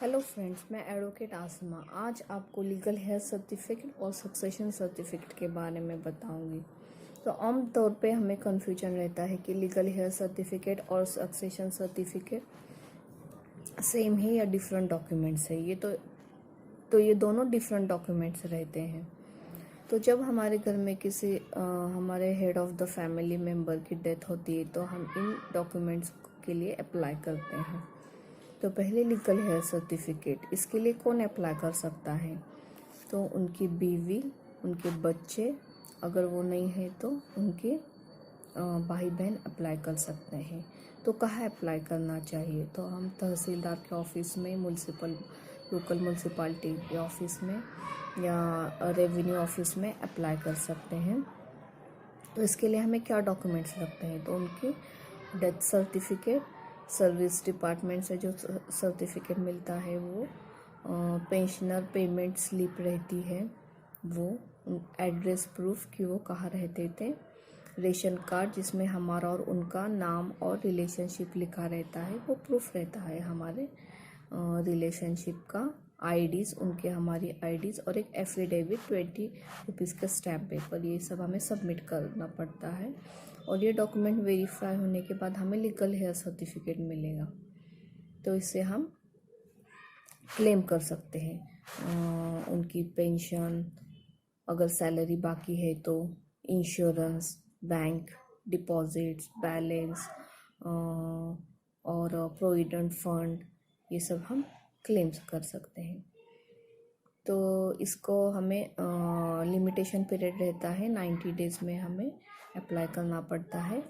Hello friends, मैं advocate आसमा आज आपको लीगल हेयर सर्टिफिकेट और सक्सेशन सर्टिफिकेट के बारे में बताऊंगी। तो आम तौर पे हमें कन्फ्यूजन रहता है कि लीगल हेयर सर्टिफिकेट और सक्सेशन सर्टिफिकेट सेम है या डिफरेंट डॉक्यूमेंट्स है। ये दोनों डिफरेंट डॉक्यूमेंट्स रहते हैं। तो जब हमारे घर में किसी हमारे head of the family member की डेथ होती है तो हम इन डॉक्यूमेंट्स के लिए अप्लाई करते हैं। तो पहले लीगल हेयर सर्टिफिकेट, इसके लिए कौन अप्लाई कर सकता है? तो उनकी बीवी, उनके बच्चे, अगर वो नहीं है तो उनके भाई बहन अप्लाई कर सकते हैं। तो कहाँ अप्लाई करना चाहिए? तो हम तहसीलदार के ऑफिस में, लोकल म्यूनसिपाल्टी के ऑफिस में या रेवेन्यू ऑफिस में अप्लाई कर सकते हैं। तो इसके लिए हमें क्या डॉक्यूमेंट्स लगते हैं? तो उनकी डेथ सर्टिफिकेट, सर्विस डिपार्टमेंट से जो सर्टिफिकेट मिलता है वो, पेंशनर पेमेंट स्लिप रहती है वो, एड्रेस प्रूफ कि वो कहाँ रहते थे, रेशन कार्ड जिसमें हमारा और उनका नाम और रिलेशनशिप लिखा रहता है, वो प्रूफ रहता है हमारे रिलेशनशिप का, आईडीज़, उनके हमारी आईडीज़, और एक एफिडेविट 20 रुपीज़ का स्टैम्प पेपर, ये सब हमें सबमिट करना पड़ता है। और ये डॉक्यूमेंट वेरीफाई होने के बाद हमें लीगल हेयर सर्टिफिकेट मिलेगा। तो इससे हम क्लेम कर सकते हैं उनकी पेंशन, अगर सैलरी बाकी है तो इंश्योरेंस, बैंक डिपॉजिट्स, बैलेंस और प्रोविडेंट फंड, ये सब हम क्लेम्स कर सकते हैं। तो इसको हमें लिमिटेशन पीरियड रहता है, 90 डेज़ में हमें अप्लाई करना पड़ता है।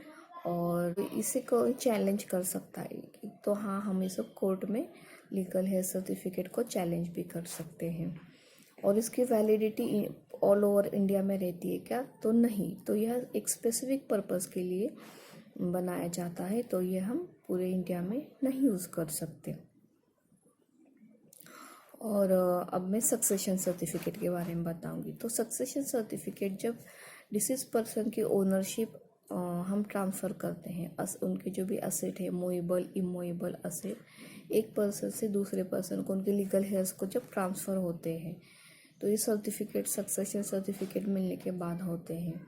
और इसी को चैलेंज कर सकता है कि, तो हाँ, हम इसे कोर्ट में लीगल हेयर सर्टिफिकेट को चैलेंज भी कर सकते हैं। और इसकी वैलिडिटी ऑल ओवर इंडिया में रहती है क्या? तो नहीं। तो यह एक स्पेसिफिक पर्पज़ के लिए बनाया जाता है, तो यह हम पूरे इंडिया में नहीं यूज़ कर सकते। और अब मैं सक्सेशन सर्टिफिकेट के बारे में बताऊंगी। तो सक्सेशन सर्टिफिकेट जब डिसीज पर्सन की ओनरशिप हम ट्रांसफ़र करते हैं, उनके जो भी असेट है, मूवेबल इमूवेबल असेट, एक पर्सन से दूसरे पर्सन को, उनके लीगल हेयर्स को जब ट्रांसफ़र होते हैं, तो ये सर्टिफिकेट सक्सेशन सर्टिफिकेट मिलने के बाद होते हैं।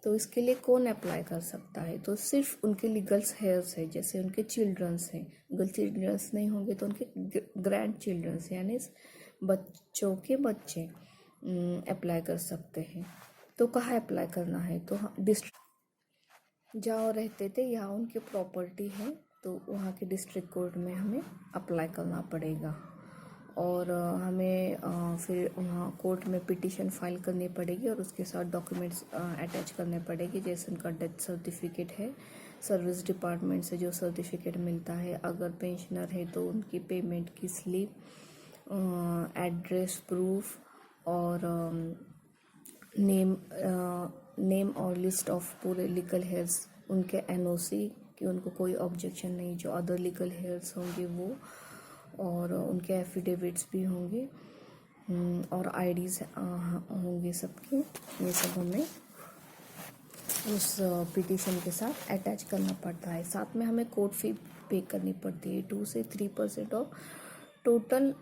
तो इसके लिए कौन अप्लाई कर सकता है? तो सिर्फ उनके लीगल हेयर्स है, जैसे उनके चिल्ड्रंस हैं, अगर चिल्ड्रंस नहीं होंगे तो उनके ग्रैंड चिल्ड्रंस यानी बच्चों के बच्चे अप्लाई कर सकते हैं। तो कहाँ अप्लाई करना है? तो डिस्ट्रिक्ट जहाँ रहते थे, यहाँ उनकी प्रॉपर्टी है, तो वहाँ के डिस्ट्रिक्ट कोर्ट में हमें अप्लाई करना पड़ेगा। और हमें फिर वहाँ कोर्ट में पिटीशन फाइल करनी पड़ेगी और उसके साथ डॉक्यूमेंट्स अटैच करने पड़ेगी, जैसे उनका डेथ सर्टिफिकेट है, सर्विस डिपार्टमेंट से जो सर्टिफिकेट मिलता है, अगर पेंशनर है तो उनकी पेमेंट की स्लिप, एड्रेस प्रूफ, और नेम और लिस्ट ऑफ पूरे लीगल हेयर्स, उनके एनओसी कि उनको कोई ऑब्जेक्शन नहीं, जो अदर लीगल हेयर्स होंगे वो, और उनके एफिडेविट्स भी होंगे, और आईडीज़ होंगे सबके। ये सब हमें उस पिटीशन के साथ अटैच करना पड़ता है। साथ में हमें कोर्ट फी पे करनी पड़ती है, 2 से 3% ऑफ टोटल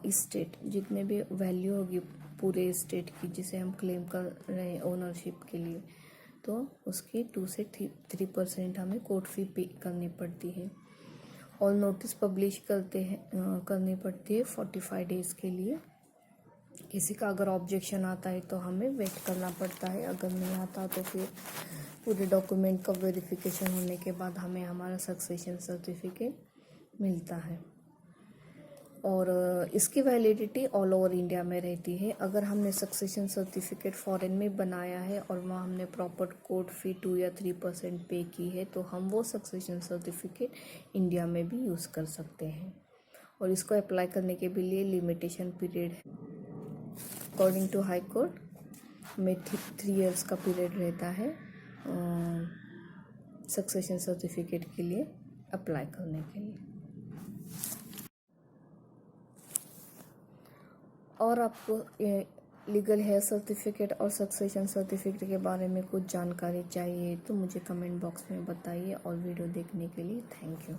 इस्टेट, जितने भी वैल्यू होगी पूरे इस्टेट की जिसे हम क्लेम कर रहे हैं ओनरशिप के लिए, तो उसकी 2 से 3% हमें कोर्ट फी पे करनी पड़ती है। और नोटिस पब्लिश करनी पड़ती है 45 डेज़ के लिए। किसी का अगर ऑब्जेक्शन आता है तो हमें वेट करना पड़ता है, अगर नहीं आता तो फिर पूरे डॉक्यूमेंट का वेरिफिकेशन होने के बाद हमें हमारा सक्सेशन सर्टिफिकेट मिलता है। और इसकी वैलिडिटी ऑल ओवर इंडिया में रहती है। अगर हमने सक्सेशन सर्टिफिकेट फॉरेन में बनाया है और वहाँ हमने प्रॉपर कोर्ट फी 2 या 3% पे की है, तो हम वो सक्सेशन सर्टिफिकेट इंडिया में भी यूज़ कर सकते हैं। और इसको अप्लाई करने के भी लिए लिमिटेशन पीरियड है। अकॉर्डिंग टू हाई कोर्ट में 3 इयर्स का पीरियड रहता है सक्सेशन सर्टिफिकेट के लिए अप्लाई करने के लिए। और आपको लीगल हेयर सर्टिफिकेट और सक्सेशन सर्टिफिकेट के बारे में कुछ जानकारी चाहिए तो मुझे कमेंट बॉक्स में बताइए। और वीडियो देखने के लिए थैंक यू।